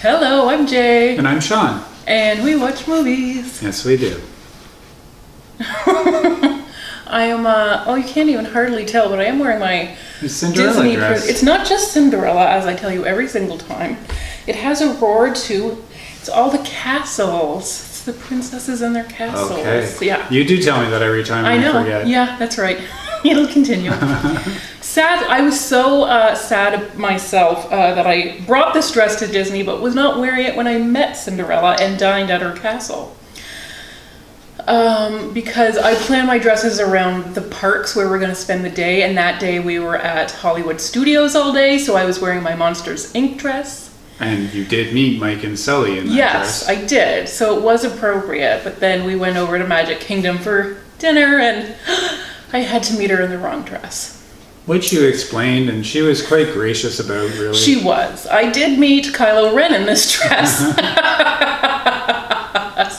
Hello, I'm Jay. And I'm Sean. And we watch movies. Yes, we do. I am, you can't even hardly tell, but I am wearing my Cinderella Disney dress. It's not just Cinderella, as I tell you every single time. It has Aurora too. It's all the castles. It's the princesses and their castles. Okay. Yeah. You do tell me that every time I forget. Yeah, that's right. It'll continue. I was so sad myself that I brought this dress to Disney, but was not wearing it when I met Cinderella and dined at her castle. Because I planned my dresses around the parks where we're going to spend the day, and that day we were at Hollywood Studios all day, so I was wearing my Monsters, Inc. dress. And you did meet Mike and Sully in that Yes, dress. I did, so it was appropriate, but then we went over to Magic Kingdom for dinner, and I had to meet her in the wrong dress. Which you explained, and she was quite gracious about, really. She was. I did meet Kylo Ren in this dress.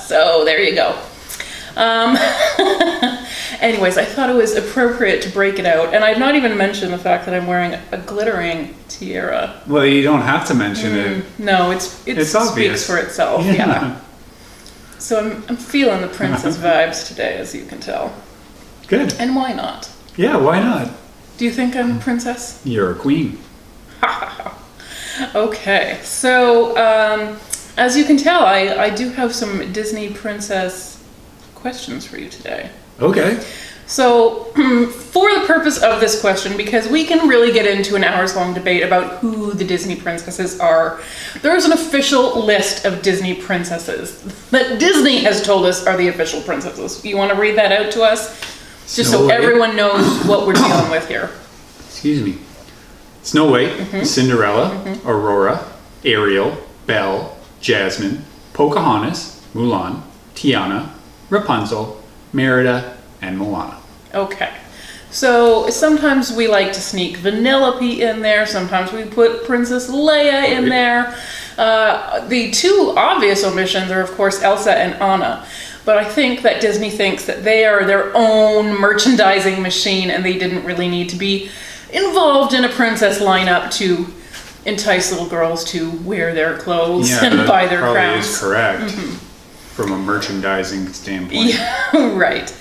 So, there you go. Anyways, I thought it was appropriate to break it out, and I've not even mentioned the fact that I'm wearing a glittering tiara. Well, you don't have to mention it. No, it It's speaks obvious. for itself. Yeah. So I'm feeling the princess vibes today, as you can tell. Good. And why not? Yeah, why not? Do you think I'm a princess? You're a queen. Okay, so as you can tell, I do have some Disney princess questions for you today. Okay. So, for the purpose of this question, because we can really get into an hours-long debate about who the Disney princesses are, there's an official list of Disney princesses that Disney has told us are the official princesses. You want to read that out to us? Just so everyone knows what we're dealing with here. Excuse me. Snow White, Cinderella, Aurora, Ariel, Belle, Jasmine, Pocahontas, Mulan, Tiana, Rapunzel, Merida, and Moana. Okay. So sometimes we like to sneak Vanellope in there. Sometimes we put Princess Leia in there. The two obvious omissions are, of course, Elsa and Anna. But I think that Disney thinks that they are their own merchandising machine and they didn't really need to be involved in a princess lineup to entice little girls to wear their clothes and buy their crowns. Is correct from a merchandising standpoint. Yeah, right.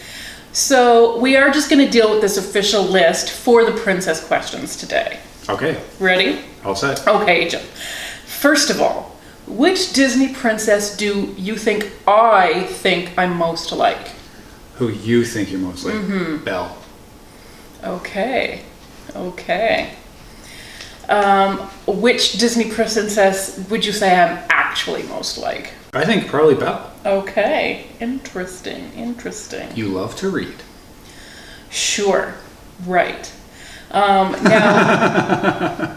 So we are just going to deal with this official list for the princess questions today. Okay. Ready? All set. Okay, Jim. First of all, which Disney princess do you think I'm most like? Who you think you're most like? Belle. Okay. Which Disney princess would you say I'm actually most like? I think probably Belle. Okay. Interesting. You love to read. Sure. Right. Now,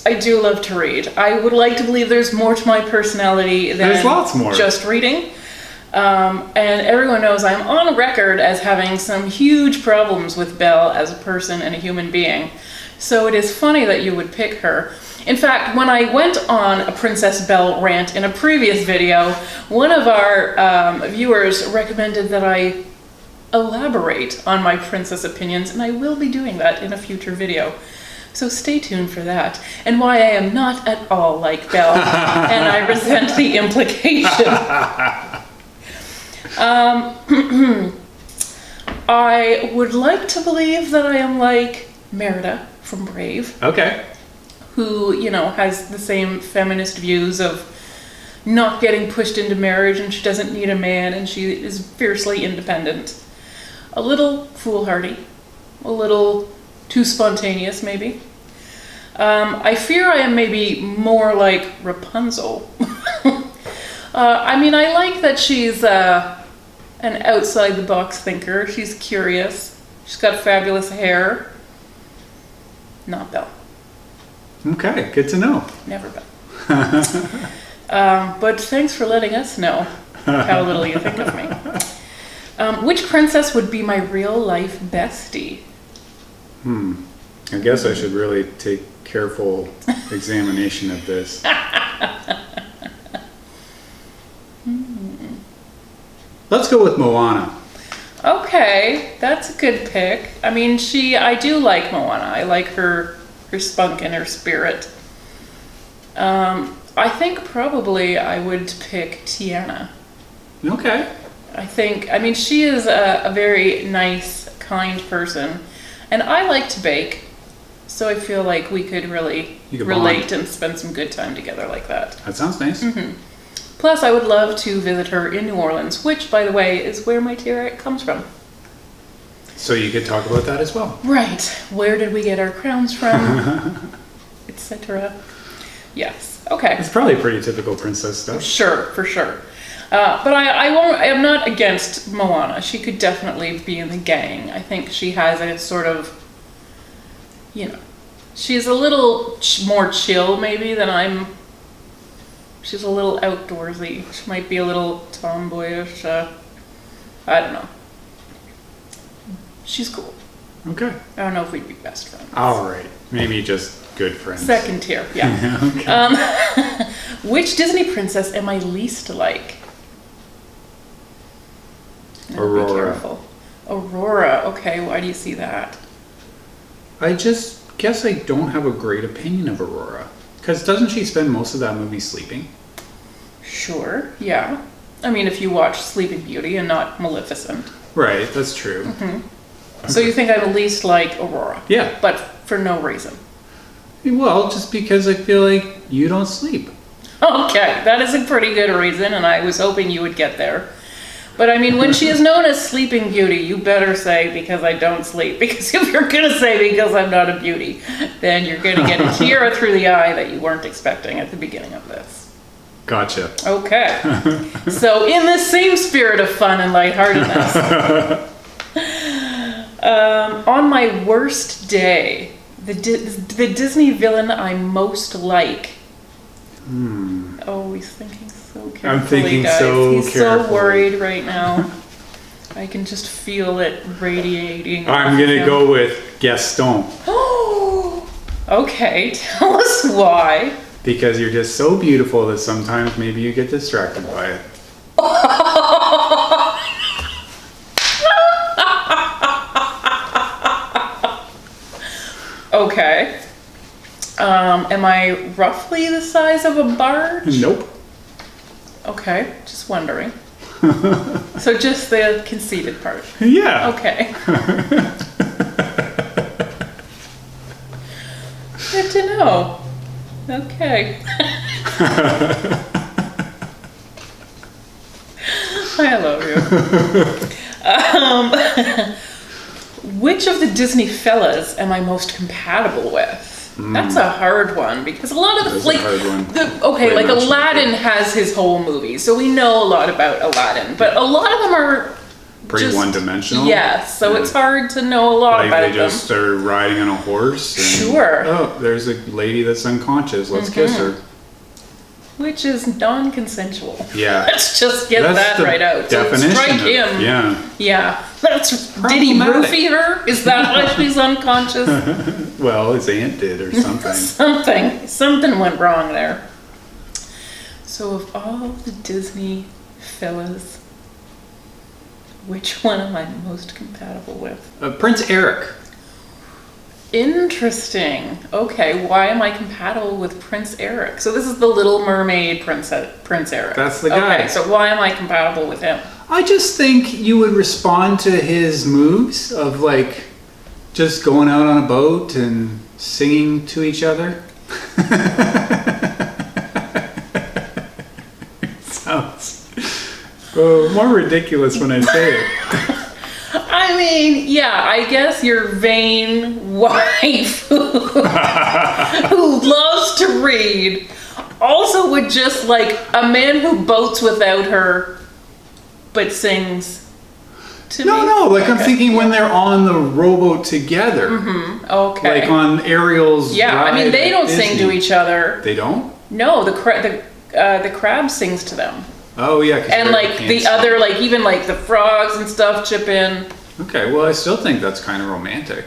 I do love to read. I would like to believe there's more to my personality than there's lots more. Just reading. And everyone knows I'm on record as having some huge problems with Belle as a person and a human being. So it is funny that you would pick her. In fact, when I went on a Princess Belle rant in a previous video, one of our viewers recommended that I elaborate on my princess opinions, and I will be doing that in a future video. So stay tuned for that, and why I am not at all like Belle, and I resent the implication. I would like to believe that I am like Merida from Brave. Okay. Who, has the same feminist views of not getting pushed into marriage, and she doesn't need a man, and she is fiercely independent. A little foolhardy, a little too spontaneous, maybe. I fear I am maybe more like Rapunzel. I like that she's an outside-the-box thinker. She's curious. She's got fabulous hair. Not Belle. Okay, good to know. Never Belle. But thanks for letting us know how little you think of me. Which princess would be my real-life bestie? I guess I should really take careful examination of this. Let's go with Moana. Okay, that's a good pick. I do like Moana. I like her spunk and her spirit. I think probably I would pick Tiana. Okay. I mean, she is a very nice, kind person, and I like to bake, so I feel like we could really relate and spend some good time together like that. That sounds nice. Plus, I would love to visit her in New Orleans, which, by the way, is where my tiara comes from. So you could talk about that as well. Right. Where did we get our crowns from? Etc. Yes. Okay. It's probably pretty typical princess stuff. Sure, for sure. But I am not against Moana. She could definitely be in the gang. I think she has a sort of, she's a little more chill maybe than I'm. She's a little outdoorsy. She might be a little tomboyish. I don't know. She's cool. Okay. I don't know if we'd be best friends. All right. Maybe just good friends. Second tier, yeah. Okay. Which Disney princess am I least like? Aurora. Be careful. Aurora. Okay, why do you see that? I just guess I don't have a great opinion of Aurora. Because doesn't she spend most of that movie sleeping? Sure, yeah. I mean, if you watch Sleeping Beauty and not Maleficent. Right, that's true. Okay. So you think I'm least like Aurora? Yeah. But for no reason. Well, just because I feel like you don't sleep. Okay, that is a pretty good reason, and I was hoping you would get there. But I mean, when she is known as Sleeping Beauty, you better say because I don't sleep. Because if you're going to say because I'm not a beauty, then you're going to get a tear through the eye that you weren't expecting at the beginning of this. Gotcha. Okay. So in the same spirit of fun and lightheartedness, on my worst day, the Disney villain I most like. Oh, he's thinking so carefully, I'm thinking guys. so He's carefully. so worried right now. I can just feel it radiating. I'm going to go with Gaston. Oh, okay. Tell us why. Because you're just so beautiful that sometimes maybe you get distracted by it. Okay. Am I roughly the size of a barge? Nope. Okay, just wondering. So just the conceited part. Yeah. Okay. Good to know. Okay. I love you. Which of the Disney fellas am I most compatible with? That's a hard one because a lot of That's a hard one. Like much Aladdin has his whole movie, so we know a lot about Aladdin, but a lot of them are Pretty just one-dimensional. Yes, so Yeah. it's hard to know a lot Like about they just them. are riding on a horse. And, Sure. Oh, there's a lady that's unconscious. Let's kiss her. Which is non-consensual. Yeah. Let's just get That's that the right out. So definition strike of- him. Yeah. Yeah. Did he Problematic. roofie her? Is that why she's unconscious? Well, his aunt did or something. Something went wrong there. So of all the Disney fellas, which one am I most compatible with? Prince Eric. Interesting. Okay, why am I compatible with Prince Eric? So this is the Little Mermaid Prince Eric. That's the guy. Okay, so why am I compatible with him? I just think you would respond to his moves of like just going out on a boat and singing to each other. Sounds more ridiculous when I say it. I mean, yeah, I guess your vain wife who loves to read also would just like a man who boats without her but sings to me. No, like I'm Okay. thinking when they're on the rowboat together. Okay. Like on Ariel's Yeah, I mean, ride they at don't sing to Disney. each other. They don't? No, the crab sings to them. Oh yeah. 'cause And Ariel like can't the sing. other, like even like the frogs and stuff chip in. Okay, well I still think that's kind of romantic.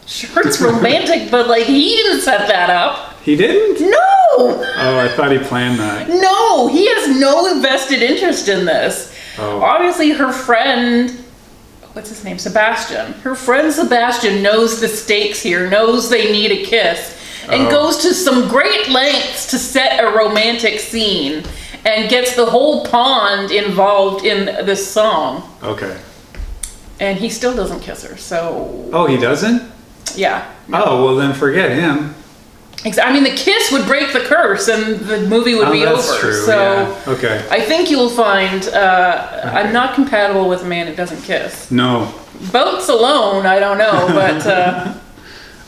Sure, it's romantic, but like he didn't set that up. He didn't? No! Oh, I thought he planned that. No, he has no vested interest in this. Oh. Obviously, her friend, what's his name? Sebastian. Her friend Sebastian knows the stakes here, knows they need a kiss. and goes to some great lengths to set a romantic scene and gets the whole pond involved in this song. Okay. And he still doesn't kiss her, so... Oh, he doesn't? Yeah. No. Oh, well then forget him. I mean, the kiss would break the curse and the movie would be that's over. True. So yeah. Okay. I think you'll find I'm not compatible with a man who doesn't kiss. No. Boats alone, I don't know, but...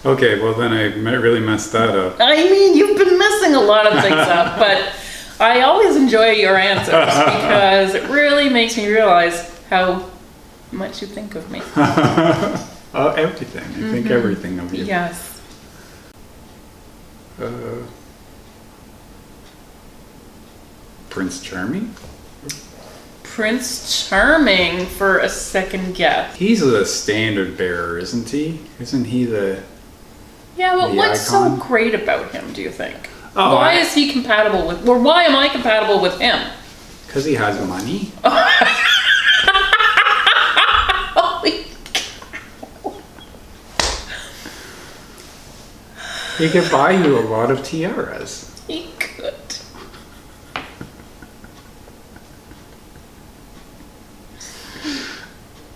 Okay, well then I really messed that up. I mean, you've been messing a lot of things up, but I always enjoy your answers because it really makes me realize how much you think of me. Everything. I think everything of you. Yes. Prince Charming? Prince Charming for a second guess. He's the standard bearer, isn't he? Isn't he the... Yeah, but the what's icon? so great about him, do you think? Oh, why is he compatible with... Or why am I compatible with him? Because he has money. He could buy you a lot of tiaras. He could.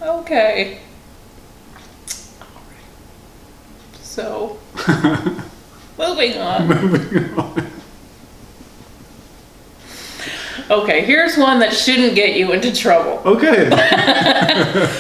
Okay. So, moving on. Okay, here's one that shouldn't get you into trouble. Okay.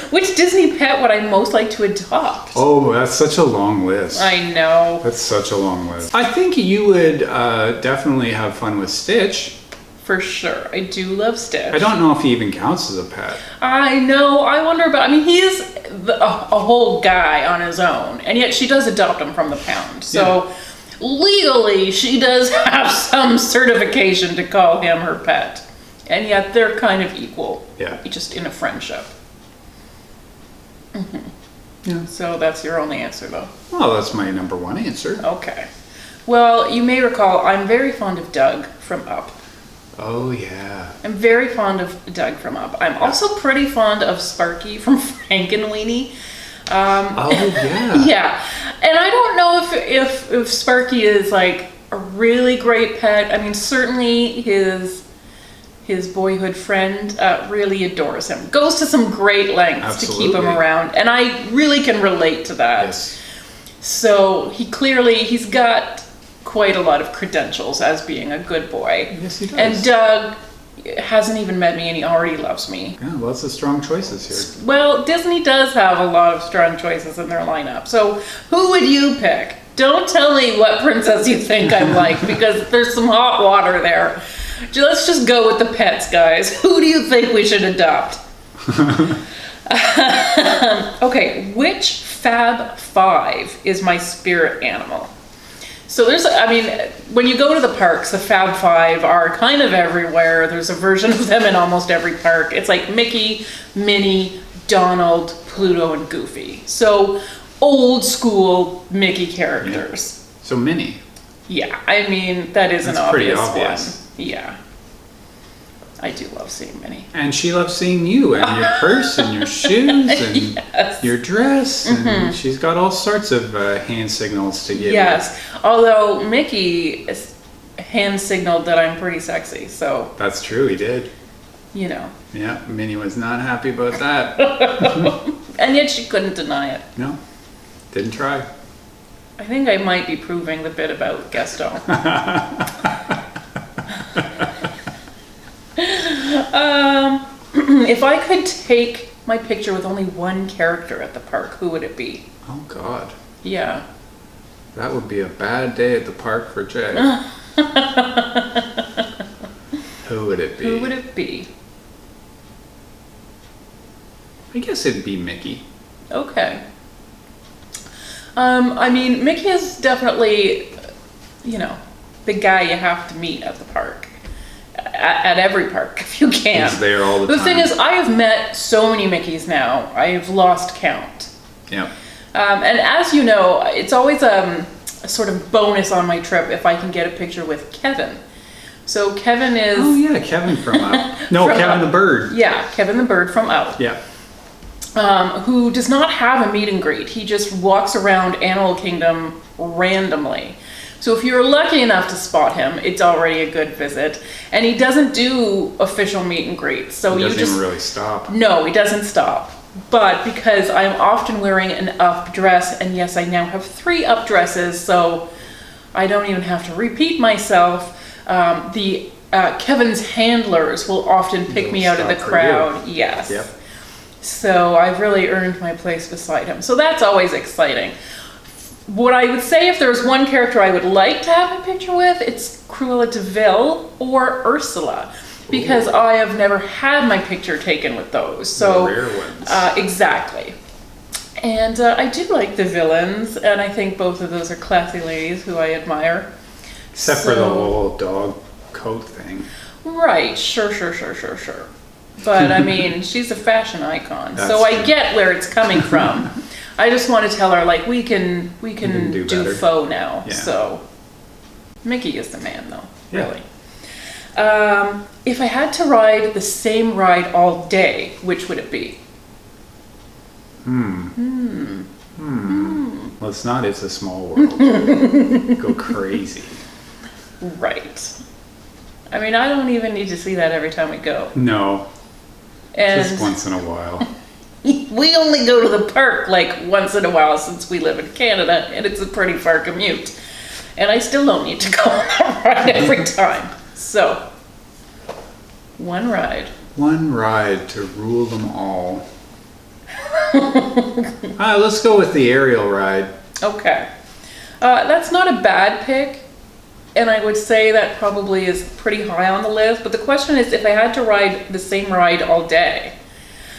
Which Disney pet would I most like to adopt? Oh, that's such a long list. I know. That's such a long list. I think you would definitely have fun with Stitch. For sure. I do love Stitch. I don't know if he even counts as a pet. I know. I wonder about... I mean, he's a whole guy on his own. And yet she does adopt him from the pound. So legally, she does have some certification to call him her pet. And yet they're kind of equal. Yeah. Just in a friendship. Yeah. So that's your only answer, though. Well, that's my number one answer. Okay. Well, you may recall I'm very fond of Doug from Up. Oh, yeah. I'm very fond of Doug from Up. I'm also pretty fond of Sparky from Frankenweenie. Oh, yeah. Yeah. And I don't know if Sparky is like a really great pet. I mean, certainly his boyhood friend really adores him. Goes to some great lengths to keep him around. And I really can relate to that. Yes. So he's got quite a lot of credentials as being a good boy. Yes, he does. And Doug hasn't even met me and he already loves me. Yeah, lots of strong choices here. Well, Disney does have a lot of strong choices in their lineup. So who would you pick? Don't tell me what princess you think I'm like because there's some hot water there. Let's just go with the pets, guys. Who do you think we should adopt? Okay, which Fab Five is my spirit animal? So when you go to the parks, the Fab Five are kind of everywhere. There's a version of them in almost every park. It's like Mickey, Minnie, Donald, Pluto, and Goofy. So old school Mickey characters. So Minnie. Yeah, I mean, that is That's an pretty obvious obvious. one. Yeah. I do love seeing Minnie. And she loves seeing you and your purse and your shoes and Yes. your dress. And she's got all sorts of hand signals to give Yes. Although Mickey hand signaled that I'm pretty sexy, so, you. That's true, he did. you know. Yeah, Minnie was not happy about that. And yet she couldn't deny it. No, didn't try. I think I might be proving the bit about Gaston. If I could take my picture with only one character at the park, who would it be? Oh, God. Yeah. That would be a bad day at the park for Jay. Who would it be? Who would it be? I guess it'd be Mickey. Okay. I mean, Mickey is definitely, the guy you have to meet at the park. At every park, if you can. He's there all the time. The thing is, I have met so many Mickeys now, I have lost count. Yeah. And as you know, it's always a sort of bonus on my trip if I can get a picture with Kevin. So Kevin is... Oh, yeah, Kevin from Up. No, Kevin the Bird. Yeah, Kevin the Bird from Up. Yeah. Who does not have a meet and greet. He just walks around Animal Kingdom randomly. So if you're lucky enough to spot him, it's already a good visit. And he doesn't do official meet and greets. So He you doesn't just even really stop. No, he doesn't stop. But because I'm often wearing an up dress, and yes, I now have 3 up dresses, so I don't even have to repeat myself. Kevin's handlers will often pick me out of the crowd. Yes. Yep. So I've really earned my place beside him. So that's always exciting. What I would say, if there's one character I would like to have a picture with, it's Cruella de Vil or Ursula. Because I have never had my picture taken with those. So the rare ones. Exactly. And I do like the villains, and I think both of those are classy ladies who I admire. Except for the whole dog coat thing. Right, sure. But I mean, she's a fashion icon, so I true. get where it's coming from. I just want to tell her, like, we can do faux now. Yeah. So Mickey is the man, though, Yeah. really. If I had to ride the same ride all day, which would it be? Well, it's not It's a Small World. Go crazy. Right. I mean, I don't even need to see that every time we go. No, And just once in a while. we only go to the park like once in a while since we live in Canada, and it's a pretty far commute. And I still don't need to go on that ride every time. So, one ride. One ride to rule them all. Let's go with the aerial ride. Okay. That's not a bad pick, and I would say that probably is pretty high on the list, but the question is if I had to ride the same ride all day.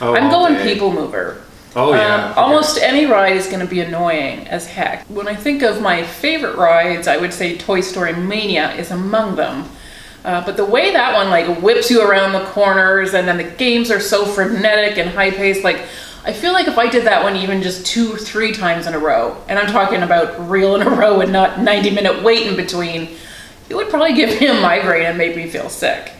I'm going People Mover. Oh yeah. Almost any ride is going to be annoying as heck. When I think of my favorite rides, I would say Toy Story Mania is among them. But the way that one like whips you around the corners, and then the games are so frenetic and high paced, like I feel like if I did that one even just 2 or 3 times in a row, and I'm talking about real in a row and not 90-minute wait in between, it would probably give me a migraine and make me feel sick.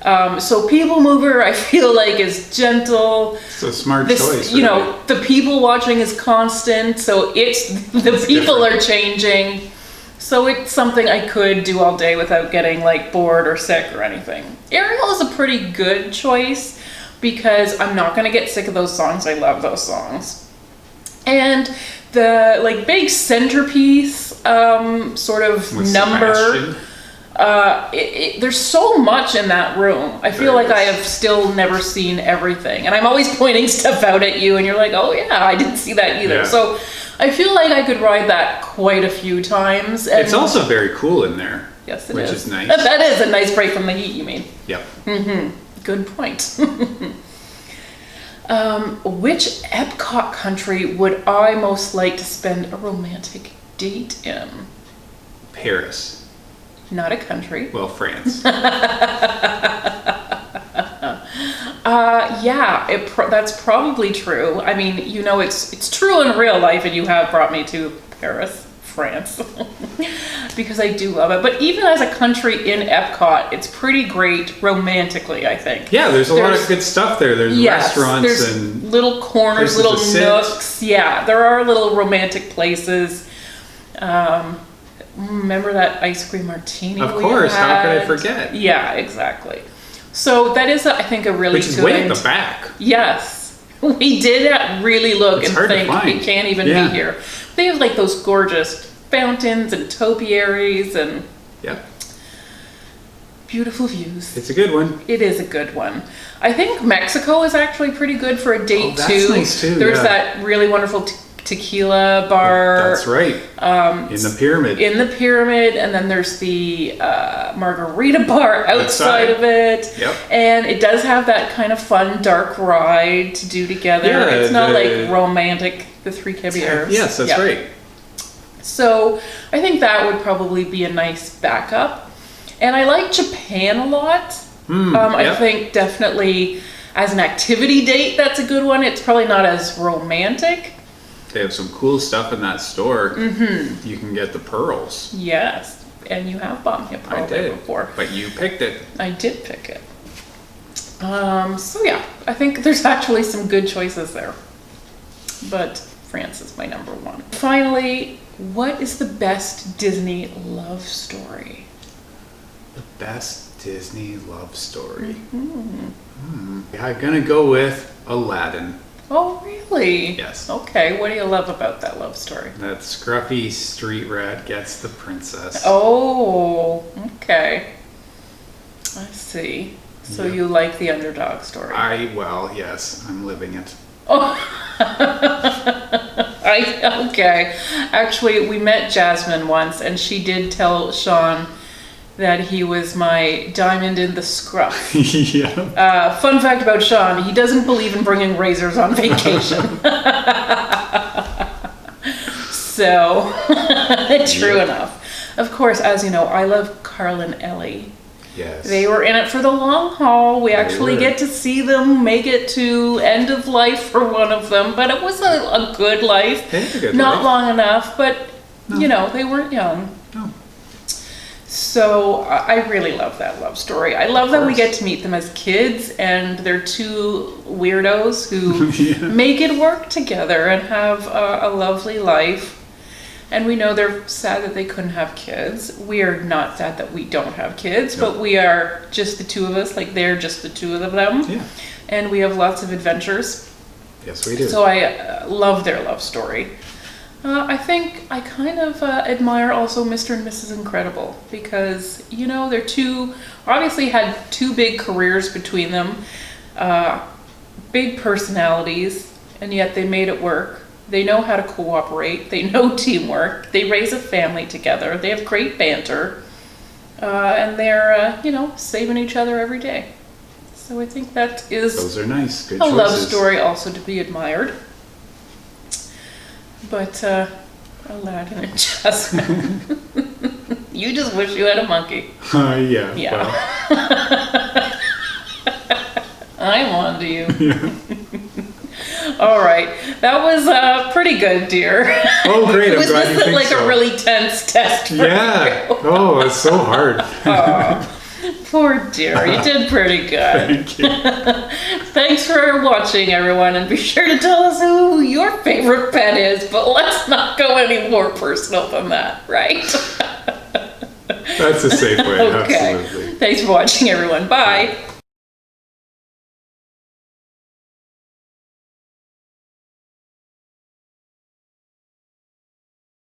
So People Mover, I feel like, is gentle. It's a smart choice. You know, the people watching is constant, so the people are changing. So it's something I could do all day without getting like bored or sick or anything. Ariel is a pretty good choice because I'm not going to get sick of those songs. I love those songs. And the like big centerpiece sort of With number. Sebastian. There's so much in that room. I feel like I have still never seen everything. And I'm always pointing stuff out at you and you're like, oh yeah, I didn't see that either. Yeah. So I feel like I could ride that quite a few times. And It's also very cool in there. yes, it which is. is nice. That is a nice break from the heat, you mean? Yep. Good point. Which Epcot country would I most like to spend a romantic date in? Paris. Not a country. Well, France. Yeah, that's probably true. I mean, you know, it's true in real life, and you have brought me to Paris, France, because I do love it. But even as a country in Epcot, it's pretty great romantically, I think. Yeah, there's a lot of good stuff there. There's restaurants there's and little corners, places little to sit. nooks. Yeah, there are little romantic places. Remember that ice cream martini? Of we course, how could I had? forget? Yeah, exactly. So that is, I think, a really Which is good. way at the back. Yes, we did really look It's and hard to think find. we can't even Yeah. be here. They have like those gorgeous fountains and topiaries and Yep. beautiful views. It's a good one. It is a good one. I think Mexico is actually pretty good for a date that's too. nice too, There's yeah. that really wonderful tequila bar. That's right. In the pyramid. In the pyramid, and then there's the margarita bar outside of it. Yep. And it does have that kind of fun dark ride to do together. Yeah, it's not like romantic, the Three Caballeros. Yes, that's Yeah. right. So I think that would probably be a nice backup. And I like Japan a lot. I yep. think definitely as an activity date, that's a good one. It's probably not as romantic. They have some cool stuff in that store. Mm-hmm. You can get the pearls. Yes, and you have bought me a pearl there before. But you picked it. I did pick it. So yeah, I think there's actually some good choices there. But France is my number one. Finally, What is the best Disney love story? The best Disney love story. I'm gonna go with Aladdin. Oh, really? Yes. Okay, what do you love about that love story? That scruffy street rat gets the princess. Oh, okay. I see. So Yeah. you like the underdog story? Yes, I'm living it. Oh, okay. Actually, we met Jasmine once, and she did tell Sean that he was my diamond in the scruff. Yeah. Fun fact about Sean, he doesn't believe in bringing razors on vacation. So, true enough. Of course, as you know, I love Carl and Ellie. Yes. They were in it for the long haul. We actually were. get to see them make it to end of life for one of them, but it was a good life. They had a good Not life. long enough, but No. you know, they weren't young. No. So I really love that love story. I love that we course. get to meet them as kids, and they're two weirdos who Yeah. make it work together and have a lovely life. And we know they're sad that they couldn't have kids. We are not sad that we don't have kids, No. but we are just the two of us, like they're just the two of them. Yeah. And we have lots of adventures. Yes, we do. So I love their love story. I think I kind of admire also Mr. and Mrs. Incredible because, you know, they're obviously had two big careers between them, big personalities, and yet they made it work. They know how to cooperate. They know teamwork. They raise a family together. They have great banter. And they're, saving each other every day. So I think that is Those are nice. Good a choices. love story also to be admired. But Aladdin and Jasmine. You just wish you had a monkey. Yeah. Yeah. Well, I'm on to you. All right. That was pretty good, dear. oh, great. I'm Was glad you this think like so. a really tense test for Yeah. you? Oh, it's so hard. Aw, poor dear. You did pretty good. Thank you. Thanks for watching, everyone, and be sure to tell us who your favorite pet is, but let's not go any more personal than that, right? That's a safe way. Okay. Absolutely. Thanks for watching, everyone. Bye.